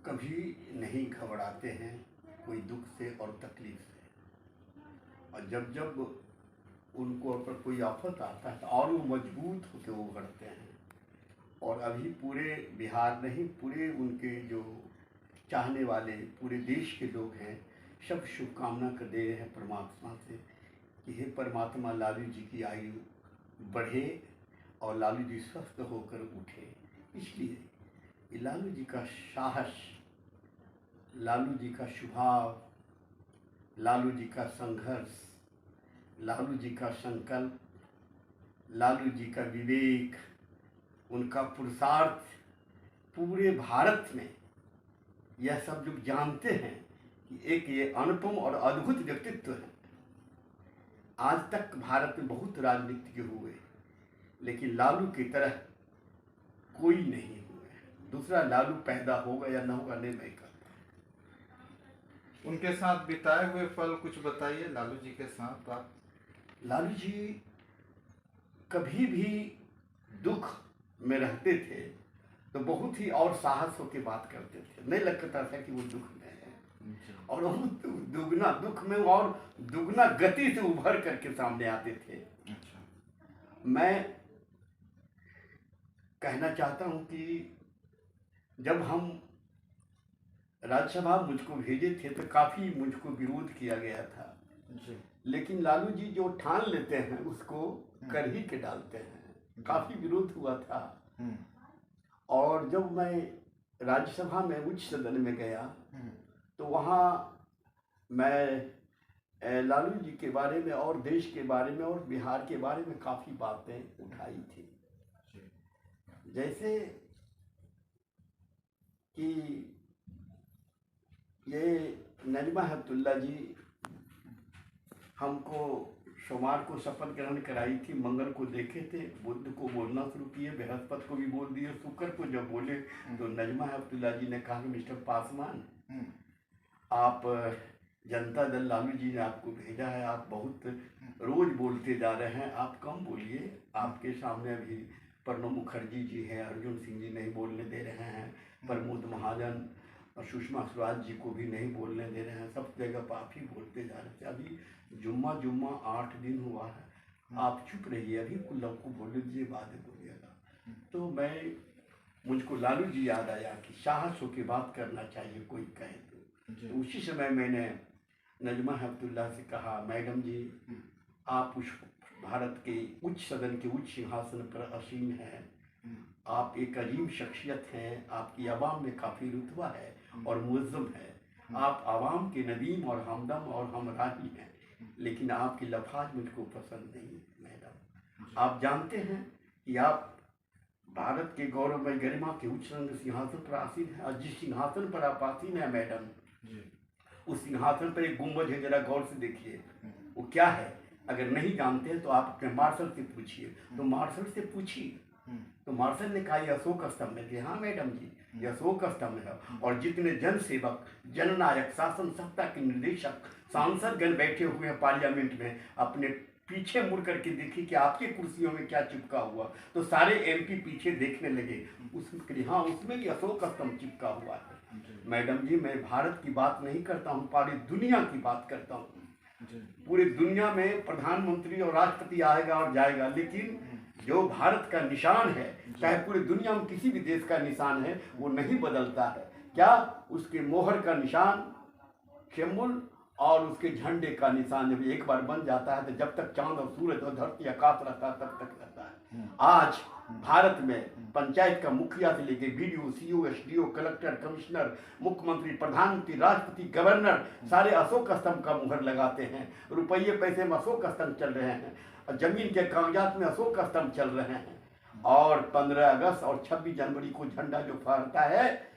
कभी नहीं घबराते हैं कोई दुख से और तकलीफ से। और जब जब उनको ऊपर कोई आफत आता है तो और वो मजबूत होकर उभरते हैं। और अभी पूरे बिहार नहीं, पूरे उनके जो चाहने वाले पूरे देश के लोग हैं, सब शुभकामना कर दे रहे हैं परमात्मा से कि हे परमात्मा, लालू जी की आयु बढ़े और लालू जी स्वस्थ होकर उठे। इसलिए ये लालू जी का साहस, लालू जी का स्वभाव, लालू जी का संघर्ष, लालू जी का संकल्प, लालू जी का विवेक, उनका पुरुषार्थ पूरे भारत में यह सब लोग जानते हैं कि एक ये अनुपम और अद्भुत व्यक्तित्व है। आज तक भारत में बहुत राजनीतिज्ञ हुए, लेकिन लालू की तरह कोई नहीं हुए। दूसरा लालू पैदा होगा या ना होगा नहीं मैं कहता। उनके साथ बिताए हुए पल कुछ बताइए लालू जी के साथ आप। लालू जी कभी भी दुख में रहते थे तो बहुत ही और साहस होकर बात करते थे, नहीं लगता था कि वो दुख में है। और वो दुगना दुख में और दुगना गति से उभर करके सामने आते थे। मैं कहना चाहता हूं कि जब हम राज्यसभा मुझको भेजे थे तो काफी मुझको विरोध किया गया था, लेकिन लालू जी जो ठान लेते हैं उसको कर ही के डालते हैं। काफी विरोध हुआ था। और जब मैं राज्यसभा में उच्च सदन में गया तो वहाँ मैं लालू जी के बारे में और देश के बारे में और बिहार के बारे में काफ़ी बातें उठाई थी। जैसे कि ये नजमा हेपतुल्ला जी हमको सोमवार को शपथ ग्रहण कराई थी, मंगल को देखे थे, बुध को बोलना शुरू किए, बृहस्पति को भी बोल दिए, शुक्र को जब बोले तो नजमा हेपतुल्ला जी ने कहा कि मिस्टर पासवान, आप जनता दल लालू जी ने आपको भेजा है, आप बहुत रोज बोलते जा रहे हैं, आप कम बोलिए। आपके सामने अभी प्रणब मुखर्जी जी हैं, अर्जुन सिंह जी नहीं बोलने दे रहे हैं, प्रमोद महाजन और सुषमा स्वराज जी को भी नहीं बोलने दे रहे हैं, सब जगह पर आप ही बोलते जा रहे थे। अभी जुम्मा 8 दिन हुआ है, आप चुप रहिए, अभी कुल्लू को बोल दीजिए, बाद में बोलिएगा। तो मुझको लालू जी याद आया कि साहस होकर बात करना चाहिए, कोई कहे तो उसी समय मैंने नजमा हेपतुल्ला से कहा, मैडम जी, आप उस भारत के उच्च सदन के उच्च सिंहासन पर आसीन हैं, आप एक अजीम शख्सियत हैं, आपकी आवाम में काफ़ी रुतबा है और मुअज़्ज़म है, आप आवाम के नदीम और हमदम और हमराही हैं, लेकिन आपकी लफ्ज़ मुझको पसंद नहीं मैडम। आप जानते हैं कि आप भारत के गौरवमय गरिमा के उच्च सिंहासन पर आसीन है, और जिस सिंहासन पर आप आसीन है मैडम, उस सिंहासन पर एक गुंबद है, जरा गौर से देखिए वो क्या है। अगर नहीं जानते हैं तो आप अपने मार्शल से पूछिए। तो मार्शल से पूछिए, तो मार्शल ने कहा यह अशोक स्तंभ है। हाँ मैडम जी, यह अशोक स्तंभ है। और जितने जन सेवक, जननायक, शासन सत्ता के निर्देशक, सांसद गण बैठे हुए हैं पार्लियामेंट में, अपने पीछे मुड़ करके देखिए कि आपके कुर्सियों में क्या चिपका हुआ। तो सारे एमपी पीछे देखने लगे, उसमें हाँ उसमें भी अशोक स्तंभ चिपका हुआ है। मैडम जी, मैं भारत की बात नहीं करता हूँ, पूरी दुनिया की बात करता हूँ। पूरी दुनिया में प्रधानमंत्री और राष्ट्रपति आएगा और जाएगा, लेकिन जो भारत का निशान है, चाहे पूरी दुनिया में किसी भी देश का निशान है, वो नहीं बदलता है। क्या उसके मोहर का निशान, सिंबल और उसके झंडे का निशान जब एक बार बन जाता है तो जब तक चांद और सूरज और धरती आकाश रहता है तब तक रहता है। आज भारत में पंचायत का मुखिया से लेके BDO, CO, SDO, collector, commissioner, मुख्यमंत्री, प्रधानमंत्री, राष्ट्रपति, गवर्नर सारे अशोक स्तंभ का मुहर लगाते हैं। रुपये पैसे में अशोक स्तंभ चल रहे हैं, और जमीन के कागजात में अशोक स्तंभ चल रहे हैं। और 15 अगस्त और 26 जनवरी को झंडा जो फहरता है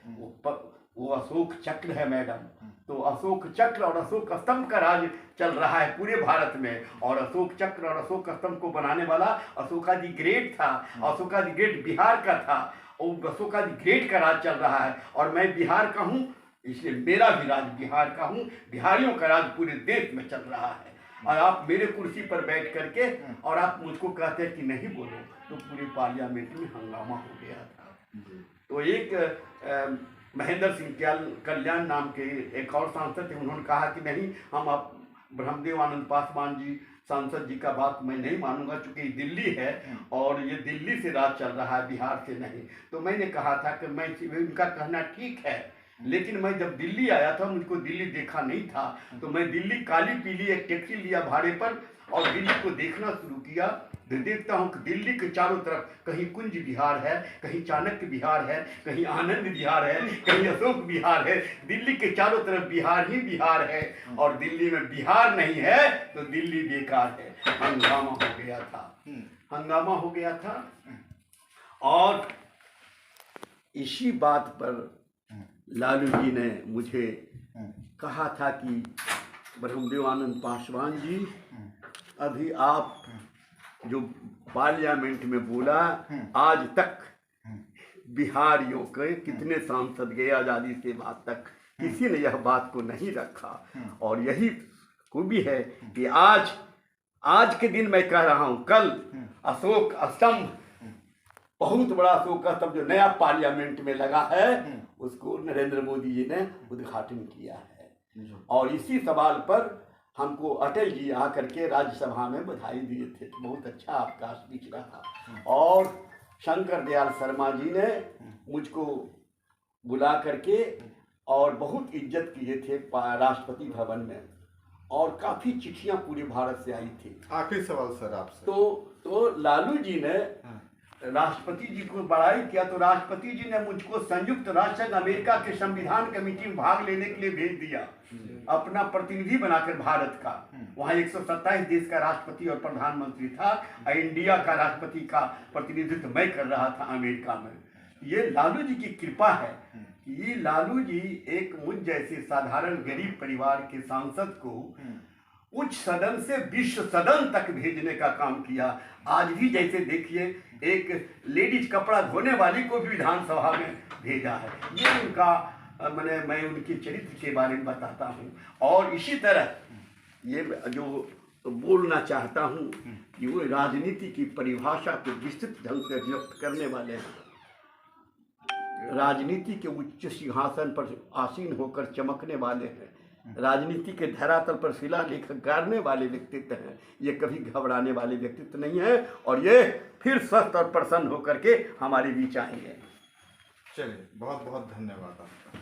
वो अशोक चक्र है मैडम। तो अशोक चक्र और अशोक स्तंभ का राज चल रहा है पूरे भारत में। और अशोक चक्र और अशोक स्तंभ को बनाने वाला अशोकादि ग्रेट था, अशोकादि ग्रेट बिहार का था, और अशोकादि ग्रेट का राज चल रहा है। और मैं बिहार का हूँ, इसलिए मेरा भी राज बिहार का हूँ, बिहारियों का राज पूरे देश में चल रहा है। और आप मेरे कुर्सी पर बैठ करके और आप मुझको कहते हैं कि नहीं बोलो, तो पूरे पार्लियामेंट में हंगामा हो गया था। तो एक महेंद्र सिंह कल्याण नाम के एक और सांसद थे, उन्होंने कहा कि नहीं, हम आप ब्रह्मदेव आनंद पासवान जी सांसद जी का बात मैं नहीं मानूंगा, चूंकि दिल्ली है और ये दिल्ली से राज चल रहा है, बिहार से नहीं। तो मैंने कहा था कि मैं, उनका कहना ठीक है, लेकिन मैं जब दिल्ली आया था, मुझको दिल्ली देखा नहीं था, तो मैं दिल्ली काली पीली एक टैक्सी लिया भाड़े पर और दिल्ली को देखना शुरू किया। देखता हूँ कि दिल्ली के चारों तरफ कहीं कुंज विहार है, कहीं चाणक्य विहार है, कहीं आनंद विहार है, कहीं अशोक विहार है। दिल्ली के चारों तरफ बिहार ही बिहार है, और दिल्ली में बिहार नहीं है तो दिल्ली बेकार है। हंगामा हो गया था, हंगामा हो गया था। और इसी बात पर लालू जी ने मुझे कहा था कि ब्रह्मदेव आनंद पासवान जी, अभी आप जो पार्लियामेंट में बोला, आज तक बिहारियों के कितने सांसद गए आज़ादी के बाद तक, किसी ने यह बात को नहीं रखा। और यही खूबी है कि आज के दिन मैं कह रहा हूँ, कल अशोक स्तंभ, बहुत बड़ा अशोक स्तंभ जो नया पार्लियामेंट में लगा है, उसको नरेंद्र मोदी जी ने उद्घाटन किया है। और इसी सवाल पर हमको अटल जी आकर के राज्यसभा में बधाई दिए थे, बहुत अच्छा अवकाश दिख रहा। और शंकर दयाल शर्मा जी ने मुझको बुला करके और बहुत इज्जत किए थे राष्ट्रपति भवन में, और काफ़ी चिट्ठियाँ पूरे भारत से आई थी। आखिरी सवाल सर आपसे। तो लालू जी ने राष्ट्रपति जी को बड़ाई किया, तो राष्ट्रपति जी ने मुझको संयुक्त राष्ट्र संघ अमेरिका के संविधान कमेटी में भाग लेने के लिए भेज दिया, अपना प्रतिनिधि बनाकर भारत का। वहाँ 127 देश का राष्ट्रपति और प्रधानमंत्री था, और इंडिया का राष्ट्रपति का प्रतिनिधित्व मैं कर रहा था अमेरिका में। ये लालू जी की कृपा है कि ये लालू जी एक मुझ जैसे साधारण गरीब परिवार के सांसद को उच्च सदन से विश्व सदन तक भेजने का काम किया। आज भी जैसे देखिए, एक लेडीज कपड़ा धोने वाली को भी विधानसभा में भेजा है। ये उनका मैं उनके चरित्र के बारे में बताता हूँ। और इसी तरह ये जो बोलना चाहता हूँ कि वो राजनीति की परिभाषा को विस्तृत ढंग से व्यक्त करने वाले हैं। राजनीति के उच्च सिंहासन पर आसीन होकर चमकने वाले हैं, राजनीति के धरातल पर शिलालेख गाड़ने वाले व्यक्तित्व हैं। ये कभी घबराने वाले व्यक्तित्व नहीं है, और ये फिर स्वस्थ और प्रसन्न होकर के हमारे बीच आएंगे। चलिए, बहुत बहुत धन्यवाद आपका।